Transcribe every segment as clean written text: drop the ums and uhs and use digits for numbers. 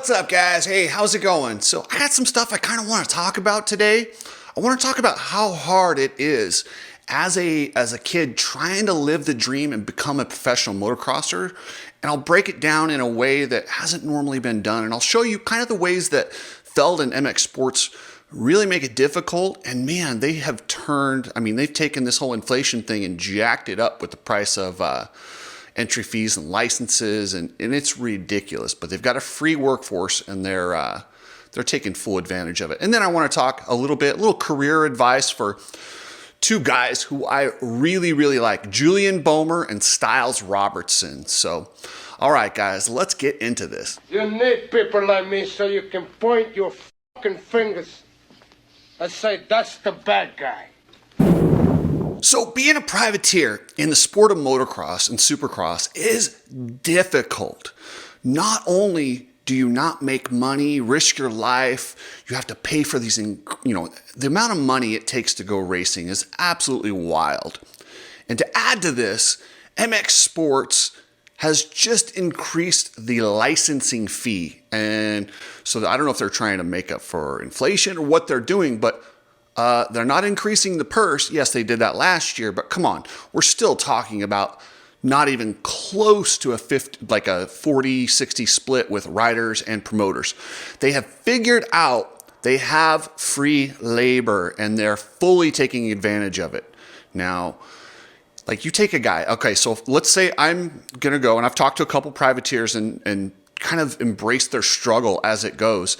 What's up, guys? Hey, how's it going? So I got some stuff I kind of want to talk about today. I want to talk about how hard it is as a kid trying to live the dream and become a professional motocrosser. And I'll break it down in a way that hasn't normally been done. And I'll show you kind of the ways that Feld and MX Sports really make it difficult. And man, they have they've taken this whole inflation thing and jacked it up with the price of entry fees and licenses, and it's ridiculous. But they've got a free workforce, and they're taking full advantage of it. And then I want to talk a little career advice for two guys who I really, really like, Julian Beaumer and Stilez Robertson. So, all right, guys, let's get into this. You need people like me so you can point your fucking fingers and say, that's the bad guy. So being a privateer in the sport of motocross and supercross is difficult. Not only do you not make money, risk your life, you have to pay for these, the amount of money it takes to go racing is absolutely wild. And to add to this, MX Sports has just increased the licensing fee. And so I don't know if they're trying to make up for inflation or what they're doing, but they're not increasing the purse. Yes, they did that last year, but come on, we're still talking about not even close to a 40-60 split with riders and promoters. They have figured out they have free labor, and they're fully taking advantage of it. Now, like, you take a guy, okay, so let's say I'm gonna go, and I've talked to a couple privateers and kind of embraced their struggle as it goes.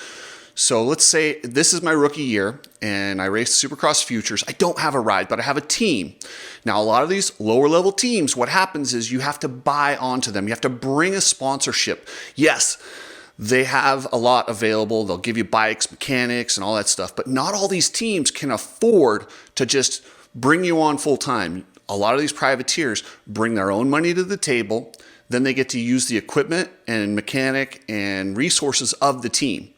So let's say this is my rookie year and I race Supercross Futures. I don't have a ride, but I have a team. Now, a lot of these lower level teams, what happens is you have to buy onto them. You have to bring a sponsorship. Yes, they have a lot available. They'll give you bikes, mechanics, and all that stuff, but not all these teams can afford to just bring you on full time. A lot of these privateers bring their own money to the table. Then they get to use the equipment and mechanic and resources of the team.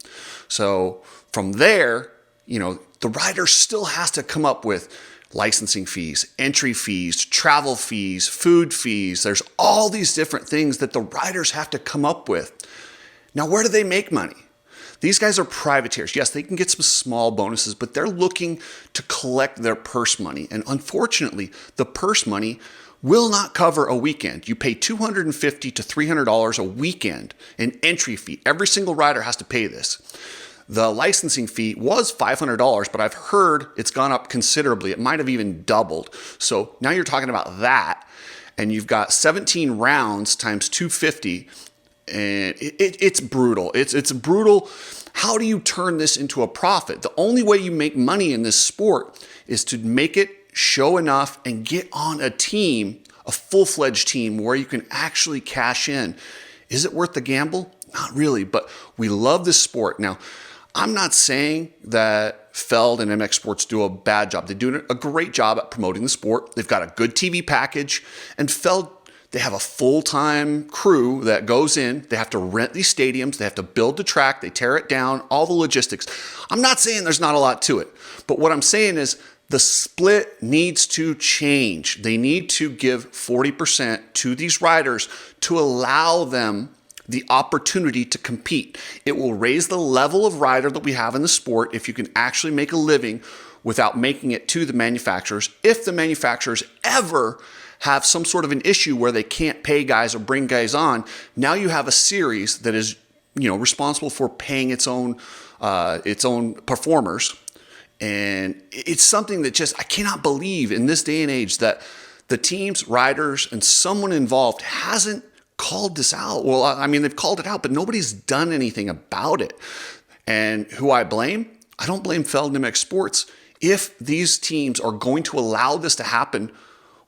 So from there, the rider still has to come up with licensing fees, entry fees, travel fees, food fees. There's all these different things that the riders have to come up with. Now, where do they make money? These guys are privateers. Yes, they can get some small bonuses, but they're looking to collect their purse money. And unfortunately, the purse money will not cover a weekend. You pay $250 to $300 a weekend in entry fee. Every single rider has to pay this. The licensing fee was $500, but I've heard it's gone up considerably. It might have even doubled. So now you're talking about that, and you've got 17 rounds times 250, and it's brutal. It's brutal. How do you turn this into a profit? The only way you make money in this sport is to make it show enough and get on a team, a full-fledged team where you can actually cash in. Is it worth the gamble? Not really, but we love this sport. Now, I'm not saying that Feld and MX Sports do a bad job. They do a great job at promoting the sport. They've got a good TV package, and Feld, they have a full-time crew that goes in. They have to rent these stadiums. They have to build the track. They tear it down, all the logistics. I'm not saying there's not a lot to it, but what I'm saying is the split needs to change. They need to give 40% to these riders to allow them the opportunity to compete. It will raise the level of rider that we have in the sport if you can actually make a living without making it to the manufacturers. If the manufacturers ever have some sort of an issue where they can't pay guys or bring guys on, now you have a series that is, responsible for paying its own performers. And it's something that I cannot believe in this day and age that the teams, riders, and someone involved hasn't called this out. Well, they've called it out, but nobody's done anything about it. And who I blame? I don't blame Feld and MX Sports. If these teams are going to allow this to happen,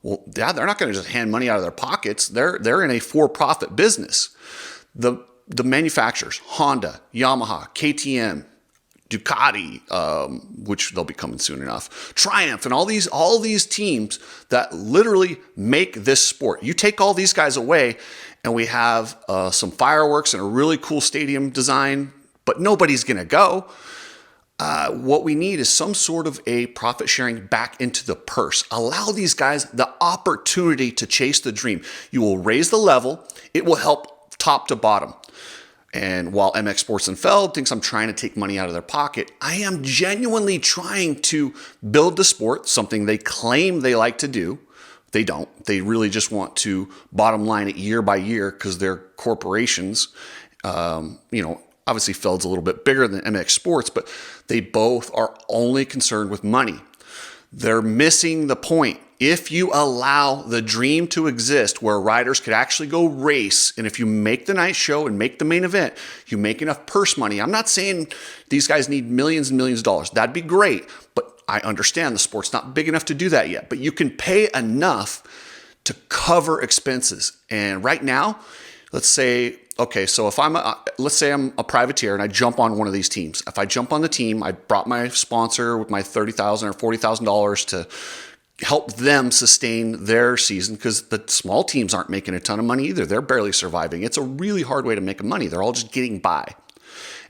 well, yeah, they're not going to just hand money out of their pockets. They're in a for-profit business. The manufacturers, Honda, Yamaha, KTM, Ducati, which they'll be coming soon enough, Triumph, and all these teams that literally make this sport. You take all these guys away, and we have some fireworks and a really cool stadium design, but nobody's going to go. What we need is some sort of a profit sharing back into the purse. Allow these guys the opportunity to chase the dream. You will raise the level. It will help top to bottom. And while MX Sports and Feld thinks I'm trying to take money out of their pocket, I am genuinely trying to build the sport, something they claim they like to do. They don't. They really just want to bottom line it year by year because they're corporations. Obviously Feld's a little bit bigger than MX Sports, but they both are only concerned with money. They're missing the point. If you allow the dream to exist where riders could actually go race, and if you make the night show and make the main event, you make enough purse money. I'm not saying these guys need millions and millions of dollars. That'd be great, but I understand the sport's not big enough to do that yet. But you can pay enough to cover expenses. And right now, let's say, okay, so if let's say I'm a privateer and I jump on one of these teams. If I jump on the team, I brought my sponsor with my $30,000 or $40,000 to help them sustain their season because the small teams aren't making a ton of money either. They're barely surviving. It's a really hard way to make money. They're all just getting by.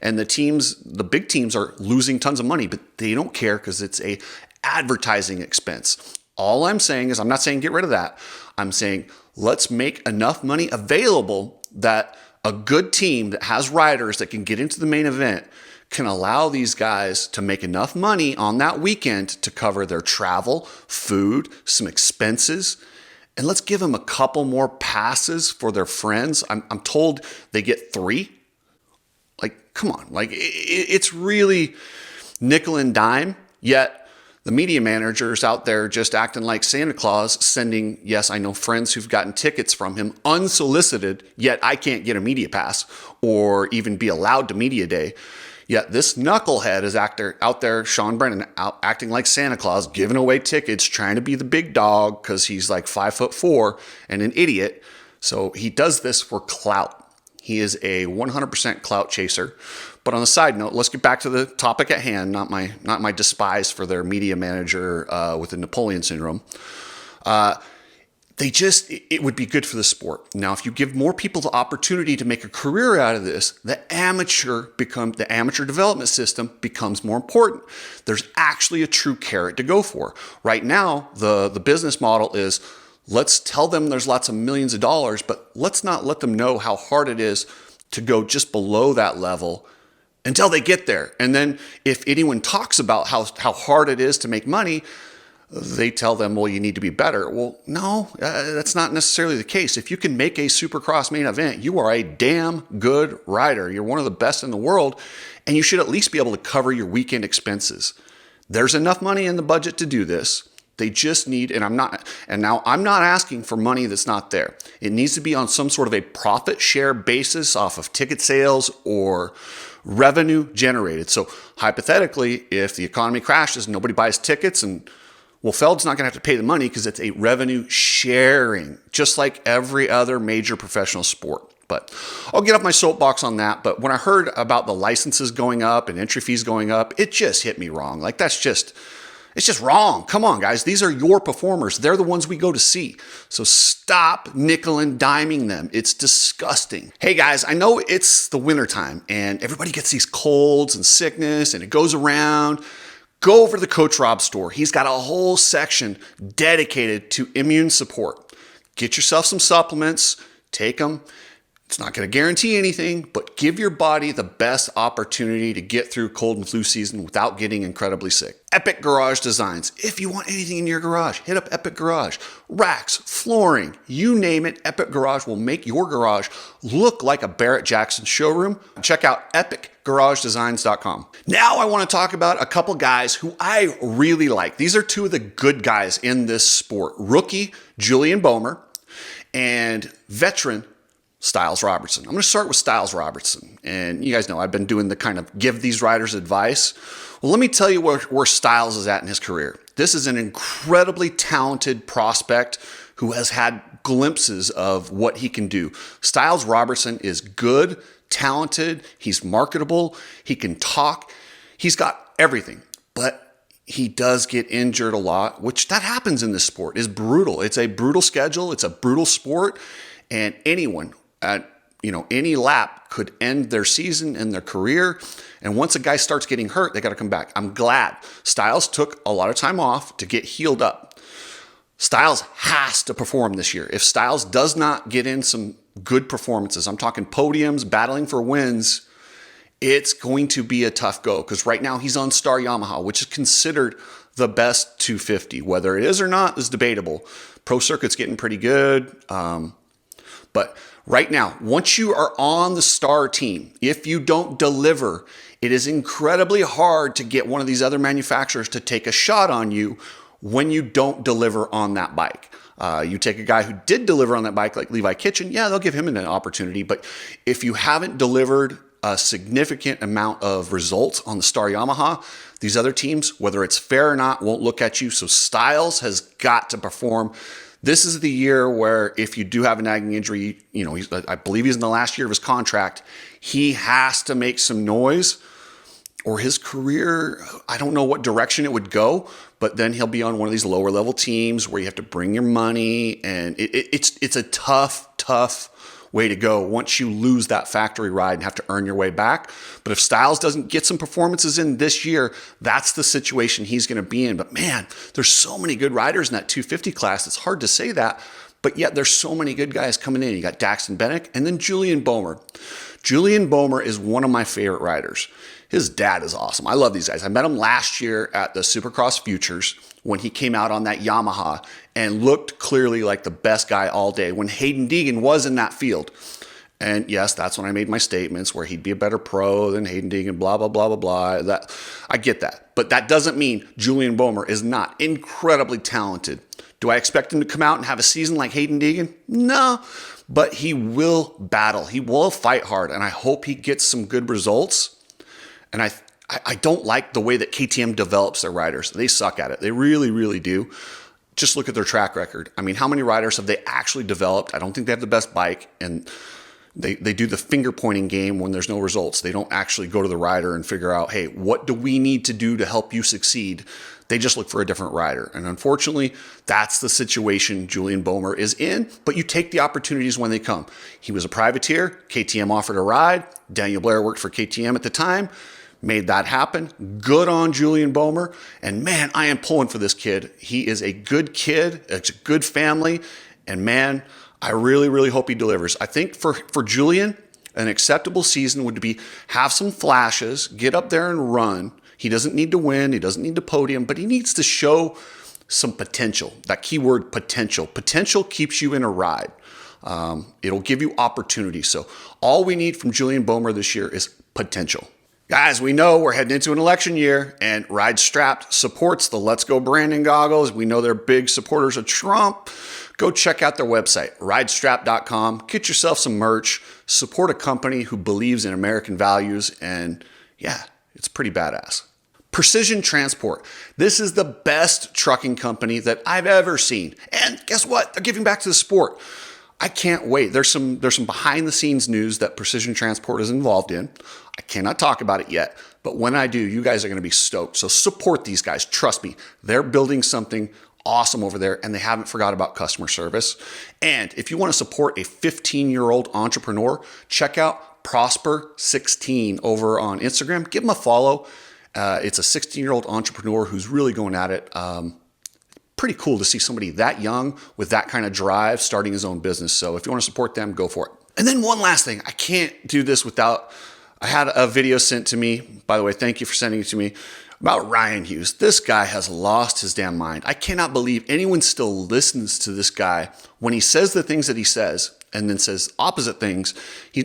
And the big teams are losing tons of money, but they don't care because it's a advertising expense. All I'm saying is, I'm not saying get rid of that. I'm saying let's make enough money available that a good team that has riders that can get into the main event can allow these guys to make enough money on that weekend to cover their travel, food, some expenses. And let's give them a couple more passes for their friends. I'm told they get 3. Like, come on. Like, it's really nickel and dime. Yet the media managers out there just acting like Santa Claus, sending, yes, I know friends who've gotten tickets from him unsolicited, yet I can't get a media pass or even be allowed to media day. Yet this knucklehead is out there, Sean Brennan, acting like Santa Claus, giving away tickets, trying to be the big dog because he's like 5'4" and an idiot. So he does this for clout. He is a 100% clout chaser. But on a side note, let's get back to the topic at hand, not my despise for their media manager with the Napoleon syndrome. It would be good for the sport. Now, if you give more people the opportunity to make a career out of this, the amateur development system becomes more important. There's actually a true carrot to go for. Right now, the business model is let's tell them there's lots of millions of dollars, but let's not let them know how hard it is to go just below that level until they get there. And then if anyone talks about how hard it is to make money, they tell them, well, you need to be better. Well, no, that's not necessarily the case. If you can make a Supercross main event, you are a damn good rider. You're one of the best in the world, and you should at least be able to cover your weekend expenses. There's enough money in the budget to do this. They just need, I'm not asking for money that's not there. It needs to be on some sort of a profit share basis off of ticket sales or revenue generated. So hypothetically, if the economy crashes and nobody buys tickets Feld's not going to have to pay the money because it's a revenue sharing, just like every other major professional sport. But I'll get off my soapbox on that. But when I heard about the licenses going up and entry fees going up, it just hit me wrong. Like, it's just wrong. Come on, guys. These are your performers. They're the ones we go to see. So stop nickel and diming them. It's disgusting. Hey, guys, I know it's the wintertime and everybody gets these colds and sickness and it goes around. Go over to the Coach Rob store. He's got a whole section dedicated to immune support. Get yourself some supplements, take them. It's not going to guarantee anything, but give your body the best opportunity to get through cold and flu season without getting incredibly sick. Epic Garage Designs. If you want anything in your garage, hit up Epic Garage. Racks, flooring, you name it, Epic Garage will make your garage look like a Barrett Jackson showroom. Check out epicgaragedesigns.com. Now I want to talk about a couple guys who I really like. These are two of the good guys in this sport. Rookie Julian Beaumer and veteran Stilez Robertson. I'm going to start with Stilez Robertson. And you guys know I've been doing the kind of give these riders advice. Well, let me tell you where Stilez is at in his career. This is an incredibly talented prospect who has had glimpses of what he can do. Stilez Robertson is good, talented, he's marketable, he can talk, he's got everything. But he does get injured a lot, which that happens in this sport. Is brutal. It's a brutal schedule, it's a brutal sport, and anyone at any lap could end their season and their career. And once a guy starts getting hurt, they got to come back. I'm glad Stilez took a lot of time off to get healed up. Stilez has to perform this year. If Stilez does not get in some good performances, I'm talking podiums, battling for wins, it's going to be a tough go, because right now he's on Star Yamaha, which is considered the best 250. Whether it is or not is debatable. Pro Circuit's getting pretty good. But right now, once you are on the Star team, if you don't deliver, it is incredibly hard to get one of these other manufacturers to take a shot on you when you don't deliver on that bike. You take a guy who did deliver on that bike, like Levi Kitchen, yeah, they'll give him an opportunity. But if you haven't delivered a significant amount of results on the Star Yamaha, these other teams, whether it's fair or not, won't look at you. So Stilez has got to perform. This is the year where if you do have a nagging injury, I believe he's in the last year of his contract, he has to make some noise, or his career, I don't know what direction it would go, but then he'll be on one of these lower level teams where you have to bring your money, and it's a tough way to go once you lose that factory ride and have to earn your way back. But if Stilez doesn't get some performances in this year, that's the situation he's going to be in. But man, there's so many good riders in that 250 class. It's hard to say that, but yet there's so many good guys coming in. You got Daxton Bennick and then Julian Beaumer. Julian Beaumer is one of my favorite riders. His dad is awesome. I love these guys. I met him last year at the Supercross Futures when he came out on that Yamaha and looked clearly like the best guy all day when Hayden Deegan was in that field. And yes, that's when I made my statements where he'd be a better pro than Hayden Deegan, blah, blah, blah, blah, blah. I get that. But that doesn't mean Julian Beaumer is not incredibly talented. Do I expect him to come out and have a season like Hayden Deegan? No, but he will battle. He will fight hard, and I hope he gets some good results. And I don't like the way that KTM develops their riders. They suck at it. They really, really do. Just look at their track record. I mean, how many riders have they actually developed? I don't think they have the best bike, and they do the finger pointing game when there's no results. They don't actually go to the rider and figure out, hey, what do we need to do to help you succeed? They just look for a different rider. And unfortunately, that's the situation Julian Beaumer is in, but you take the opportunities when they come. He was a privateer. KTM offered a ride. Daniel Blair worked for KTM at the time. Made that happen. Good on Julian Beaumer. And man, I am pulling for this kid. He is a good kid. It's a good family. And man, I really, really hope he delivers. I think for Julian, an acceptable season would be have some flashes, get up there and run. He doesn't need to win. He doesn't need to podium, but he needs to show some potential. That keyword potential. Potential keeps you in a ride. It'll give you opportunity. So all we need from Julian Beaumer this year is potential. Guys, we know we're heading into an election year, and Ride Strapped supports the Let's Go Brandon goggles. We know they're big supporters of Trump. Go check out their website, ridestrap.com. Get yourself some merch. Support a company who believes in American values, and yeah, it's pretty badass. Precision Transport. This is the best trucking company that I've ever seen. And guess what? They're giving back to the sport. I can't wait. There's some behind the scenes news that Precision Transport is involved in. I cannot talk about it yet, but when I do, you guys are going to be stoked. So support these guys. Trust me, they're building something awesome over there, and they haven't forgot about customer service. And if you want to support a 15-year-old entrepreneur, check out Prosper16 over on Instagram. Give them a follow. It's a 16-year-old entrepreneur who's really going at it. Pretty cool to see somebody that young with that kind of drive starting his own business. So if you want to support them, go for it. And then one last thing, I can't do this without, I had a video sent to me, by the way, thank you for sending it to me, about Ryan Hughes. This guy has lost his damn mind. I cannot believe anyone still listens to this guy when he says the things that he says and then says opposite things.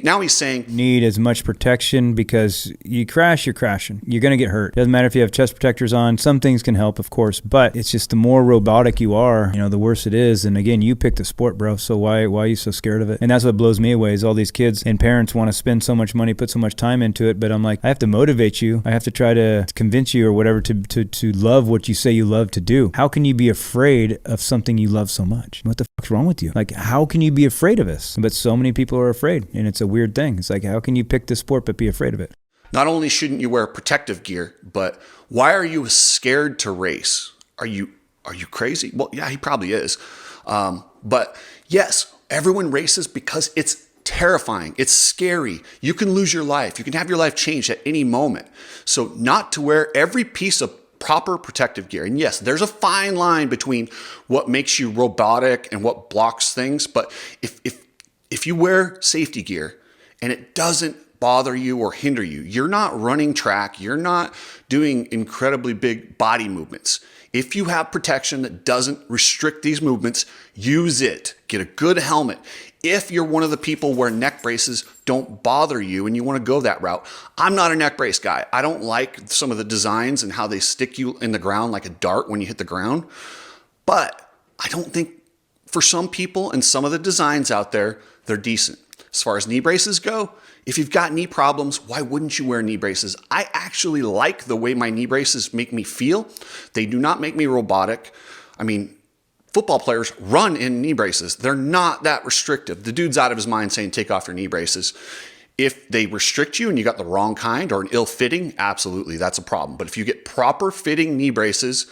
Now he's saying need as much protection because you crash, you're crashing. You're going to get hurt. Doesn't matter if you have chest protectors on. Some things can help, of course, but it's just the more robotic you are, the worse it is. And again, you picked the sport, bro. So why are you so scared of it? And that's what blows me away is all these kids and parents want to spend so much money, put so much time into it. But I'm like, I have to motivate you. I have to try to convince you or whatever to love what you say you love to do. How can you be afraid of something you love so much? What the fuck's wrong with you? Like, how can you be afraid of this? But so many people are afraid, and it's a weird thing. It's like, how can you pick this sport but be afraid of it? not only shouldn't you wear protective gear, but why are you scared to race? Are you crazy? Well, yeah, he probably is. But yes, everyone races because it's terrifying. It's scary. You can lose your life. You can have your life changed at any moment. So not to wear every piece of proper protective gear. And yes, there's a fine line between what makes you robotic and what blocks things. But if you wear safety gear and it doesn't bother you or hinder you, you're not running track, you're not doing incredibly big body movements. If you have protection that doesn't restrict these movements, use it. Get a good helmet. If you're one of the people where neck braces don't bother you and you want to go that route, I'm not a neck brace guy. I don't like some of the designs and how they stick you in the ground like a dart when you hit the ground. But I don't think, for some people and some of the designs out there, they're decent. As far as knee braces go, if you've got knee problems, why wouldn't you wear knee braces? I actually like the way my knee braces make me feel. They do not make me robotic. I mean, football players run in knee braces. They're not that restrictive. The dude's out of his mind saying, take off your knee braces. If they restrict you and you got the wrong kind or an ill fitting, absolutely, that's a problem. But if you get proper fitting knee braces,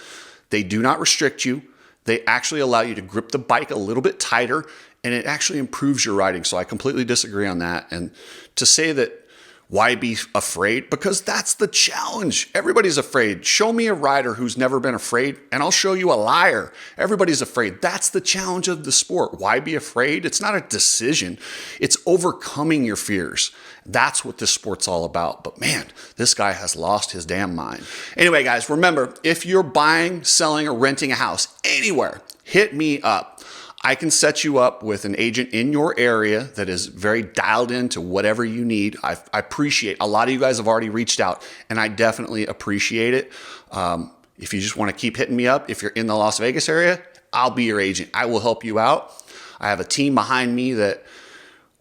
they do not restrict you. They actually allow you to grip the bike a little bit tighter, and it actually improves your riding. So I completely disagree on that. And to say that, why be afraid? Because that's the challenge. Everybody's afraid. Show me a rider who's never been afraid, and I'll show you a liar. Everybody's afraid. That's the challenge of the sport. Why be afraid? It's not a decision. It's overcoming your fears. That's what this sport's all about. But man, this guy has lost his damn mind. Anyway, guys, remember, if you're buying, selling, or renting a house anywhere, hit me up. I can set you up with an agent in your area that is very dialed into whatever you need. I appreciate, a lot of you guys have already reached out, and I definitely appreciate it. If you just want to keep hitting me up, if you're in the Las Vegas area, I'll be your agent. I will help you out. I have a team behind me that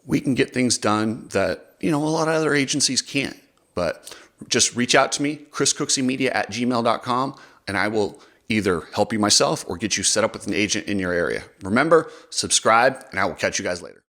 we can get things done that, a lot of other agencies can't. But just reach out to me, chriscookseymedia@gmail.com, and I will either help you myself or get you set up with an agent in your area. Remember, subscribe, and I will catch you guys later.